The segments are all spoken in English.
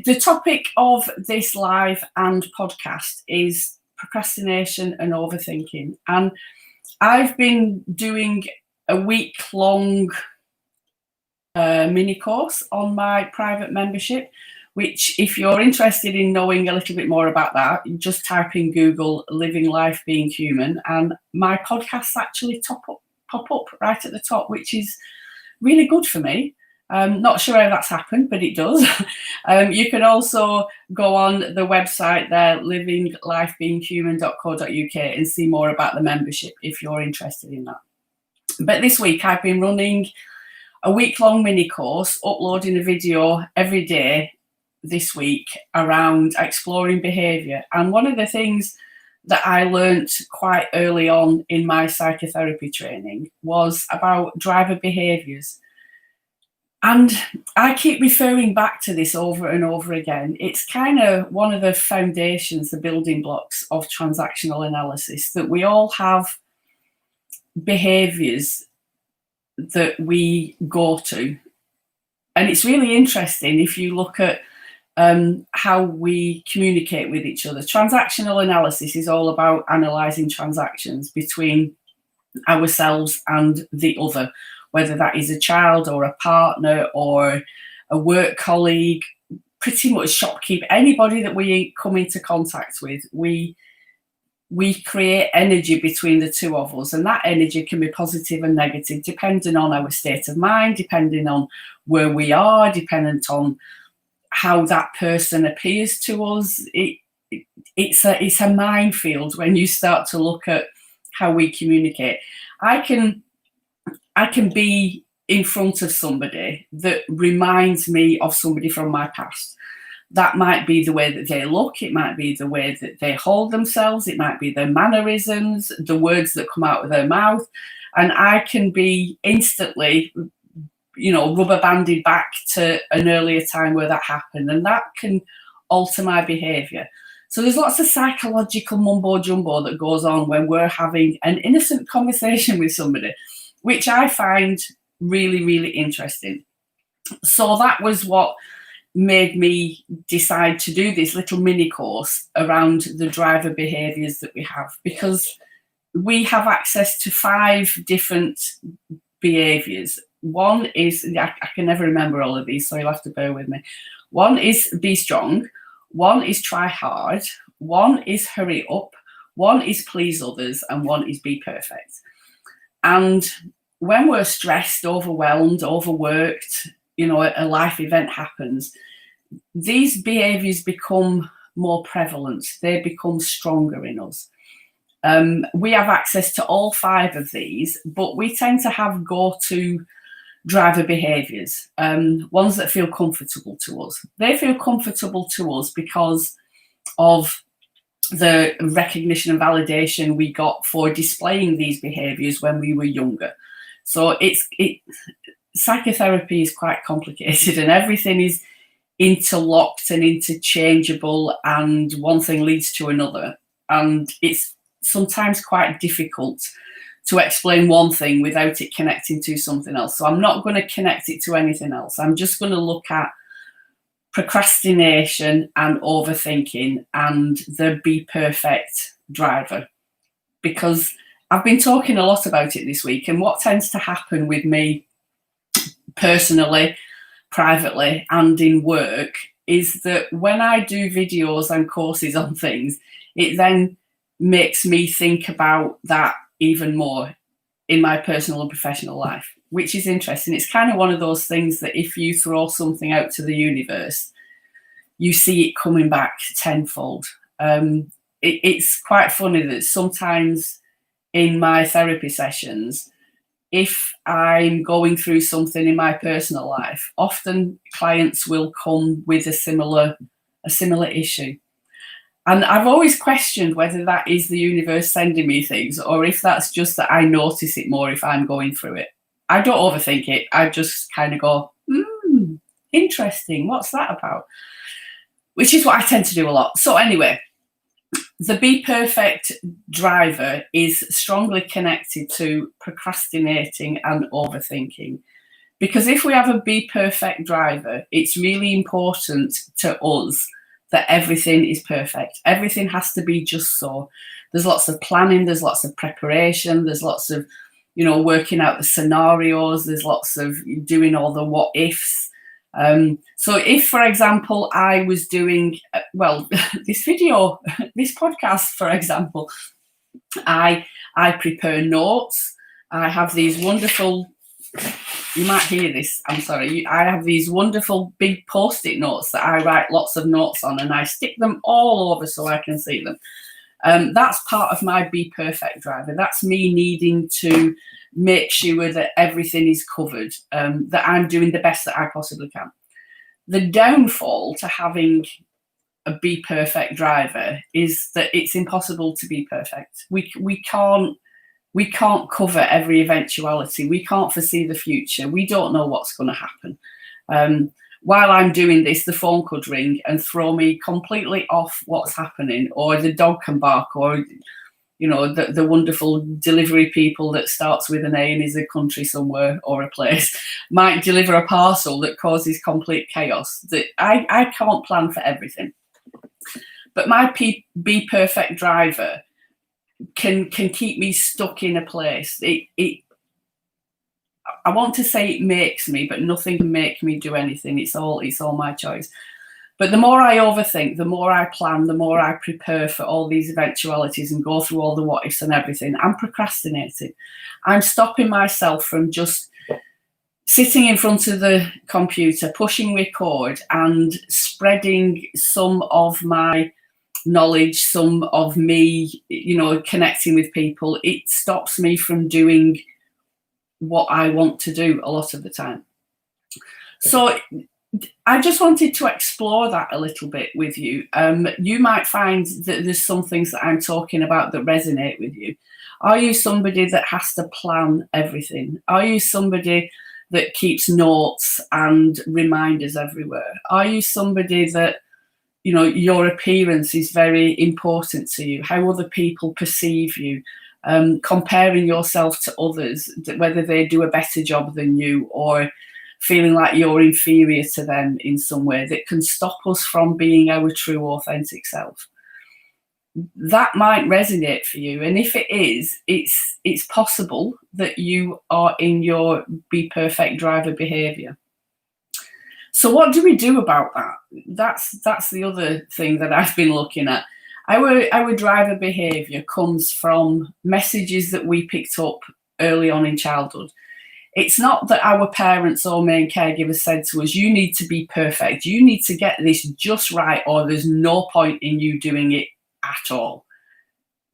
The topic of this live and podcast is procrastination and overthinking. And I've been doing a week-long mini course on my private membership, which if you're interested in knowing a little bit more about that, just type in Google Living Life Being Human, and my podcasts actually pop up right at the top, which is really good for me. Not sure how that's happened, but it does. You can also go on the website there, livinglifebeinghuman.co.uk, and see more about the membership if you're interested in that. But this week I've been running a week-long mini course, uploading a video every day this week around exploring behaviour. And one of the things that I learnt quite early on in my psychotherapy training was about driver behaviours. And I keep referring back to this over and over again. It's kind of one of the foundations, the building blocks of transactional analysis, that we all have behaviours that we go to. And it's really interesting if you look at how we communicate with each other. Transactional analysis is all about analysing transactions between ourselves and the other, whether that is a child or a partner or a work colleague, pretty much shopkeeper, anybody that we come into contact with, we create energy between the two of us, and that energy can be positive and negative depending on our state of mind, depending on where we are, dependent on how that person appears to us. It's a minefield when you start to look at how we communicate. I can be in front of somebody that reminds me of somebody from my past. That might be the way that they look, it might be the way that they hold themselves, it might be their mannerisms, the words that come out of their mouth, and I can be instantly, rubber banded back to an earlier time where that happened, and that can alter my behaviour. So there's lots of psychological mumbo jumbo that goes on when we're having an innocent conversation with somebody, which I find really, really interesting. So that was what made me decide to do this little mini course around the driver behaviours that we have, because we have access to 5 different behaviours. One is, I can never remember all of these, so you'll have to bear with me. One is be strong. One is try hard. One is hurry up. One is please others. And one is be perfect. And when we're stressed, overwhelmed, overworked, a life event happens, these behaviours become more prevalent. They become stronger in us. We have access to all 5 of these, but we tend to have go-to driver behaviours, ones that feel comfortable to us. They feel comfortable to us because of the recognition and validation we got for displaying these behaviours when we were younger. So psychotherapy is quite complicated, and everything is interlocked and interchangeable, and one thing leads to another, and it's sometimes quite difficult to explain one thing without it connecting to something else. So I'm not going to connect it to anything else. I'm just going to look at procrastination and overthinking and the be perfect driver, because I've been talking a lot about it this week. And what tends to happen with me personally, privately, and in work is that when I do videos and courses on things, it then makes me think about that even more in my personal and professional life, which is interesting. It's kind of one of those things that if you throw something out to the universe, you see it coming back tenfold. It's quite funny that sometimes in my therapy sessions, if I'm going through something in my personal life, often clients will come with a similar issue. And I've always questioned whether that is the universe sending me things, or if that's just that I notice it more if I'm going through it. I don't overthink it. I just kind of go, interesting, what's that about? Which is what I tend to do a lot. So anyway, the be perfect driver is strongly connected to procrastinating and overthinking. Because if we have a be perfect driver, it's really important to us that everything is perfect. Everything has to be just so. There's lots of planning, there's lots of preparation, there's lots of, working out the scenarios, there's lots of doing all the what ifs. So if, for example, I was doing, this podcast, for example, I prepare notes. I have these wonderful, you might hear this, I'm sorry, I have these wonderful big post-it notes that I write lots of notes on, and I stick them all over so I can see them. That's part of my be perfect driver. That's me needing to make sure that everything is covered, that I'm doing the best that I possibly can. The downfall to having a be perfect driver is that it's impossible to be perfect. We can't cover every eventuality. We can't foresee the future. We don't know what's going to happen. While I'm doing this, the phone could ring and throw me completely off what's happening, or the dog can bark, or the wonderful delivery people that starts with an A and is a country somewhere or a place might deliver a parcel that causes complete chaos. That I can't plan for everything. But my be perfect driver can keep me stuck in a place. I want to say it makes me, but nothing can make me do anything. It's all my choice. But the more I overthink, the more I plan, the more I prepare for all these eventualities and go through all the what ifs and everything, I'm procrastinating. I'm stopping myself from just sitting in front of the computer, pushing record and spreading some of my knowledge, some of me, connecting with people. It stops me from doing what I want to do a lot of the time. So I just wanted to explore that a little bit with you. You might find that there's some things that I'm talking about that resonate with you. Are you somebody that has to plan everything? Are you somebody that keeps notes and reminders everywhere? Are you somebody that, your appearance is very important to you, how other people perceive you, comparing yourself to others, whether they do a better job than you, or feeling like you're inferior to them in some way, that can stop us from being our true authentic self? That might resonate for you, and if it is, it's possible that you are in your be perfect driver behaviour. So what do we do about that? That's the other thing that I've been looking at. Our driver behaviour comes from messages that we picked up early on in childhood. It's not that our parents or main caregivers said to us, you need to be perfect, you need to get this just right, or there's no point in you doing it at all.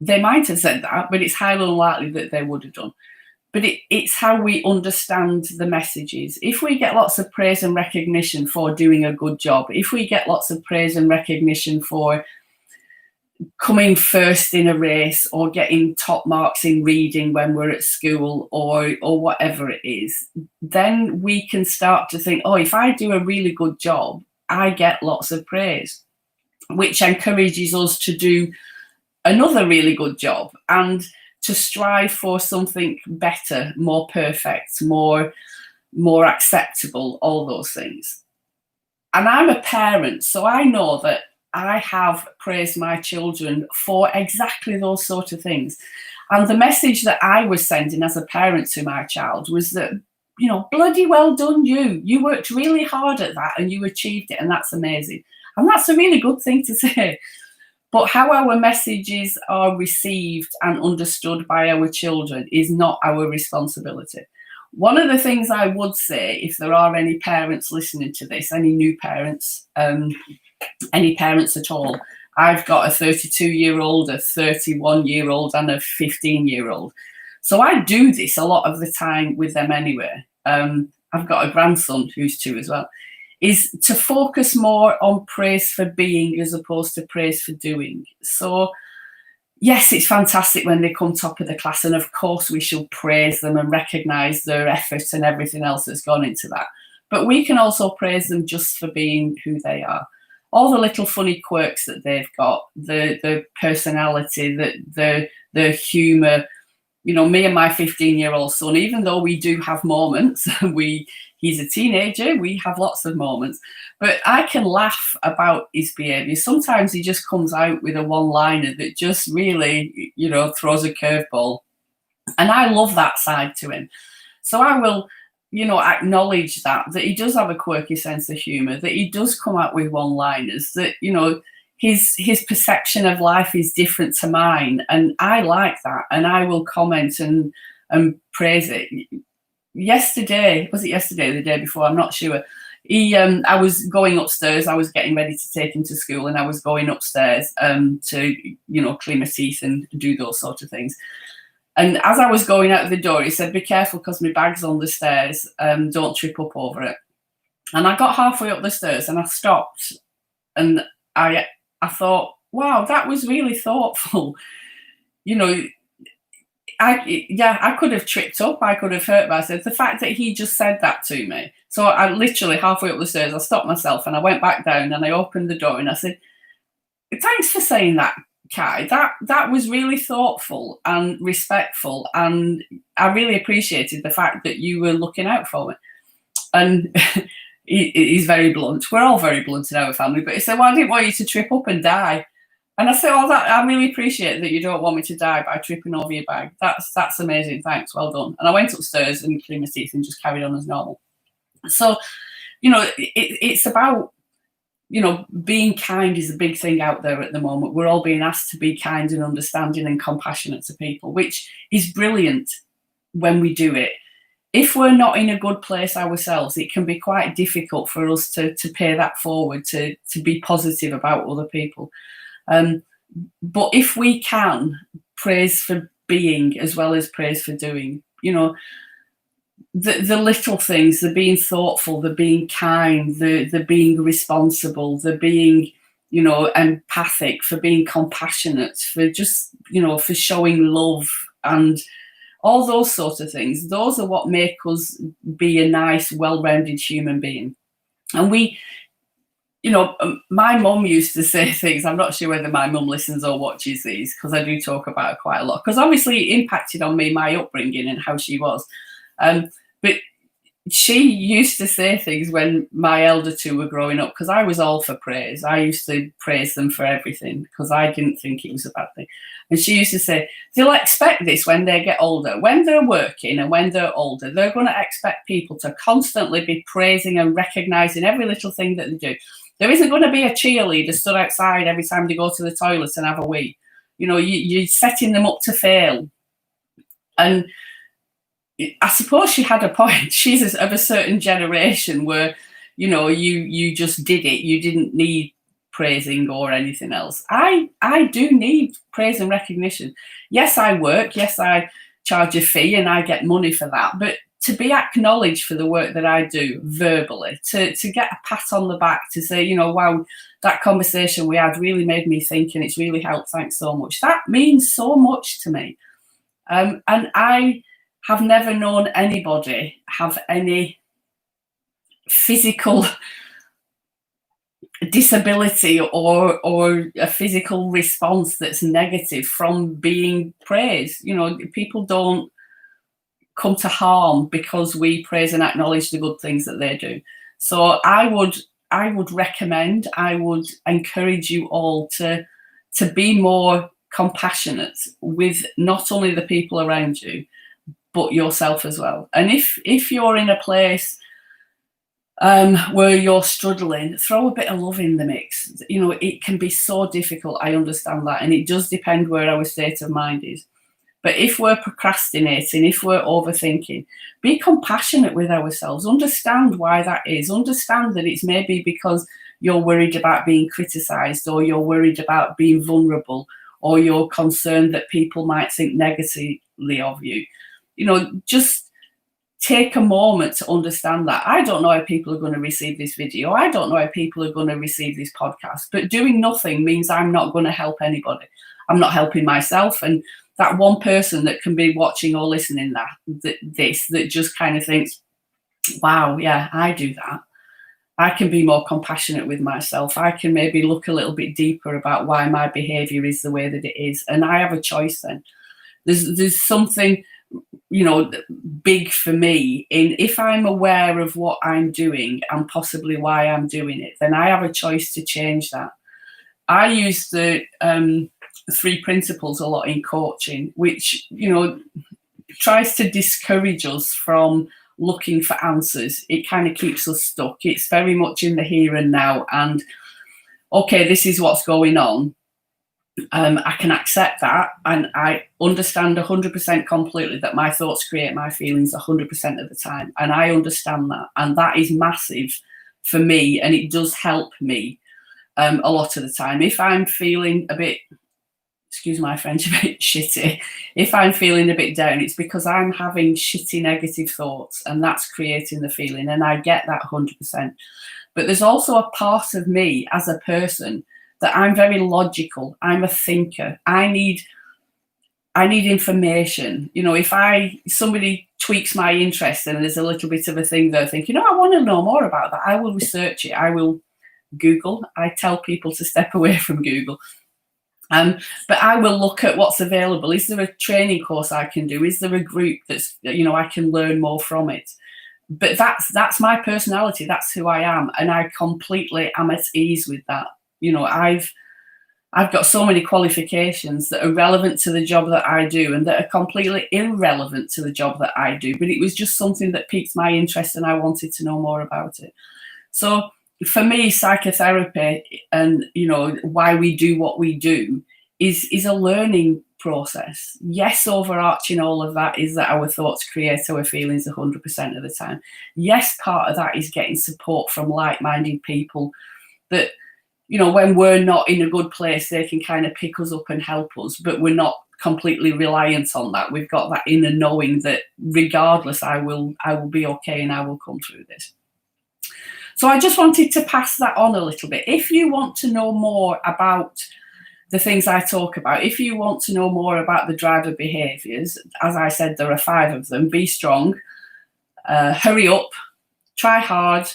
They might have said that, but it's highly unlikely that they would have done. But it's how we understand the messages. If we get lots of praise and recognition for doing a good job, if we get lots of praise and recognition for coming first in a race, or getting top marks in reading when we're at school, or whatever it is, then we can start to think, oh, if I do a really good job, I get lots of praise, which encourages us to do another really good job and to strive for something better, more perfect, more acceptable, all those things. And I'm a parent, so I know that I have praised my children for exactly those sort of things. And the message that I was sending as a parent to my child was that, bloody well done you. You worked really hard at that and you achieved it, and that's amazing. And that's a really good thing to say. But how our messages are received and understood by our children is not our responsibility. One of the things I would say, if there are any parents listening to this, any new parents, any parents at all, I've got a 32-year-old, a 31-year-old and a 15-year-old. So I do this a lot of the time with them anyway. I've got a grandson who's 2 as well. Is to focus more on praise for being as opposed to praise for doing. So yes, it's fantastic when they come top of the class, and of course we should praise them and recognise their effort and everything else that's gone into that. But we can also praise them just for being who they are. All the little funny quirks that they've got, the personality, the humour. Me and my 15-year-old son, even though we do have moments, he's a teenager. We have lots of moments, but I can laugh about his behaviour. Sometimes he just comes out with a one-liner that just really, throws a curveball. And I love that side to him. So I will, acknowledge that he does have a quirky sense of humour, that he does come out with one-liners, that, his perception of life is different to mine. And I like that. And I will comment and praise it. Yesterday, was it yesterday or the day before? I'm not sure. I was going upstairs. I was getting ready to take him to school, and I was going upstairs to, clean my teeth and do those sort of things. And as I was going out the door, he said, "Be careful, because my bag's on the stairs. Don't trip up over it." And I got halfway up the stairs and I stopped, and I thought, wow, that was really thoughtful. I could have tripped up. I could have hurt myself. The fact that he just said that to me. So I literally halfway up the stairs, I stopped myself and I went back down and I opened the door and I said, "Thanks for saying that, Kai. That was really thoughtful and respectful, and I really appreciated the fact that you were looking out for me." And he's very blunt. We're all very blunt in our family. But he said, "Well, I didn't want you to trip up and die." And I said, "Oh, I really appreciate that you don't want me to die by tripping over your bag. That's amazing. Thanks. Well done." And I went upstairs and cleaned my teeth and just carried on as normal. So, it's about, being kind is a big thing out there at the moment. We're all being asked to be kind and understanding and compassionate to people, which is brilliant when we do it. If we're not in a good place ourselves, it can be quite difficult for us to pay that forward, to be positive about other people. But if we can, praise for being as well as praise for doing, the little things, the being thoughtful, the being kind, the being responsible, the being, empathic, for being compassionate, for just, for showing love, and all those sorts of things. Those are what make us be a nice, well-rounded human being. And we, my mum used to say things. I'm not sure whether my mum listens or watches these, because I do talk about it quite a lot, because obviously it impacted on me, my upbringing and how she was. But she used to say things when my elder two were growing up, because I was all for praise. I used to praise them for everything because I didn't think it was a bad thing. And she used to say, "They'll expect this when they get older. When they're working and when they're older, they're going to expect people to constantly be praising and recognising every little thing that they do. There isn't going to be a cheerleader stood outside every time they go to the toilet and have a wee. You're setting them up to fail." And I suppose she had a point. She's of a certain generation where, you just did it. You didn't need praising or anything else. I do need praise and recognition. Yes, I work. Yes, I charge a fee and I get money for that. But to be acknowledged for the work that I do verbally, to get a pat on the back, to say, wow, that conversation we had really made me think and it's really helped. Thanks so much. That means so much to me. And I have never known anybody have any physical disability or a physical response that's negative from being praised. People don't come to harm because we praise and acknowledge the good things that they do. So I would recommend, I would encourage you all to be more compassionate with not only the people around you, but yourself as well. And if you're in a place where you're struggling, throw a bit of love in the mix. It can be so difficult. I understand that. And it does depend where our state of mind is. But if we're procrastinating, if we're overthinking, be compassionate with ourselves. Understand why that is. Understand that it's maybe because you're worried about being criticised, or you're worried about being vulnerable, or you're concerned that people might think negatively of you. Just take a moment to understand that. I don't know how people are going to receive this video. I don't know how people are going to receive this podcast. But doing nothing means I'm not going to help anybody. I'm not helping myself. And that one person that can be watching or listening that just kind of thinks, wow, yeah, I do that. I can be more compassionate with myself. I can maybe look a little bit deeper about why my behaviour is the way that it is. And I have a choice then. There's something big for me. In if I'm aware of what I'm doing and possibly why I'm doing it, then I have a choice to change that. I use the 3 principles a lot in coaching, which tries to discourage us from looking for answers. It kind of keeps us stuck. It's very much in the here and now, and okay, this is what's going on. I can accept that, and I understand 100% completely that my thoughts create my feelings 100% of the time, and I understand that, and that is massive for me, and it does help me a lot of the time. If I'm feeling a bit, excuse my French, a bit shitty, if I'm feeling a bit down, it's because I'm having shitty negative thoughts, and that's creating the feeling, and I get that 100%. But there's also a part of me as a person that I'm very logical. I'm a thinker. I need information. If somebody tweaks my interest and there's a little bit of a thing there, thinking, I want to know more about that, I will research it. I will Google. I tell people to step away from Google. But I will look at what's available. Is there a training course I can do? Is there a group that's, I can learn more from it? But that's my personality. That's who I am. And I completely am at ease with that. I've got so many qualifications that are relevant to the job that I do and that are completely irrelevant to the job that I do. But it was just something that piqued my interest and I wanted to know more about it. So for me, psychotherapy and, why we do what we do is a learning process. Yes, overarching all of that is that our thoughts create our feelings 100% of the time. Yes, part of that is getting support from like-minded people that, when we're not in a good place, they can kind of pick us up and help us, but we're not completely reliant on that. We've got that inner knowing that regardless, I will be okay and I will come through this. So I just wanted to pass that on a little bit. If you want to know more about the things I talk about, if you want to know more about the driver behaviours, as I said, there are 5 of them. Be strong, hurry up, try hard,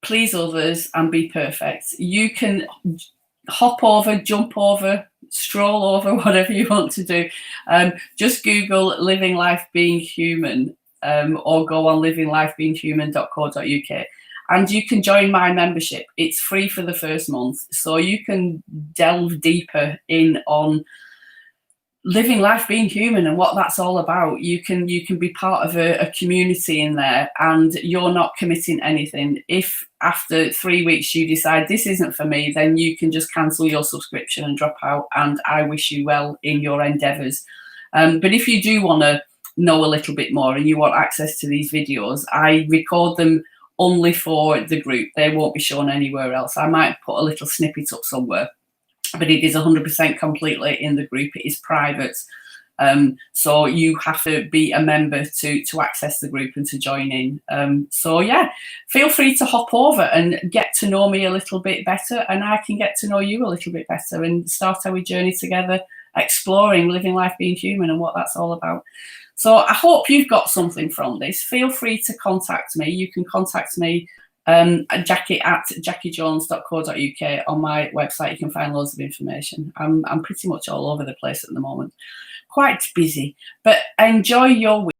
please others, and be perfect. You can hop over, jump over, stroll over, whatever you want to do. Just Google Living Life Being Human, or go on livinglifebeinghuman.co.uk. And you can join my membership. It's free for the first month. So you can delve deeper in on living life being human and what that's all about. You can be part of a community in there, and you're not committing anything. If after 3 weeks you decide this isn't for me, then you can just cancel your subscription and drop out, and I wish you well in your endeavours. But if you do want to know a little bit more and you want access to these videos, I record them only for the group. They won't be shown anywhere else. I might put a little snippet up somewhere, but it is 100% completely in the group. It is private. So you have to be a member to access the group and to join in. So yeah, feel free to hop over and get to know me a little bit better, and I can get to know you a little bit better and start our journey together, exploring living life being human and what that's all about. So I hope you've got something from this. Feel free to contact me. You can contact me Jacci at jaccijones.co.uk. On my website you can find loads of information. I'm pretty much all over the place at the moment, quite busy, but enjoy your week.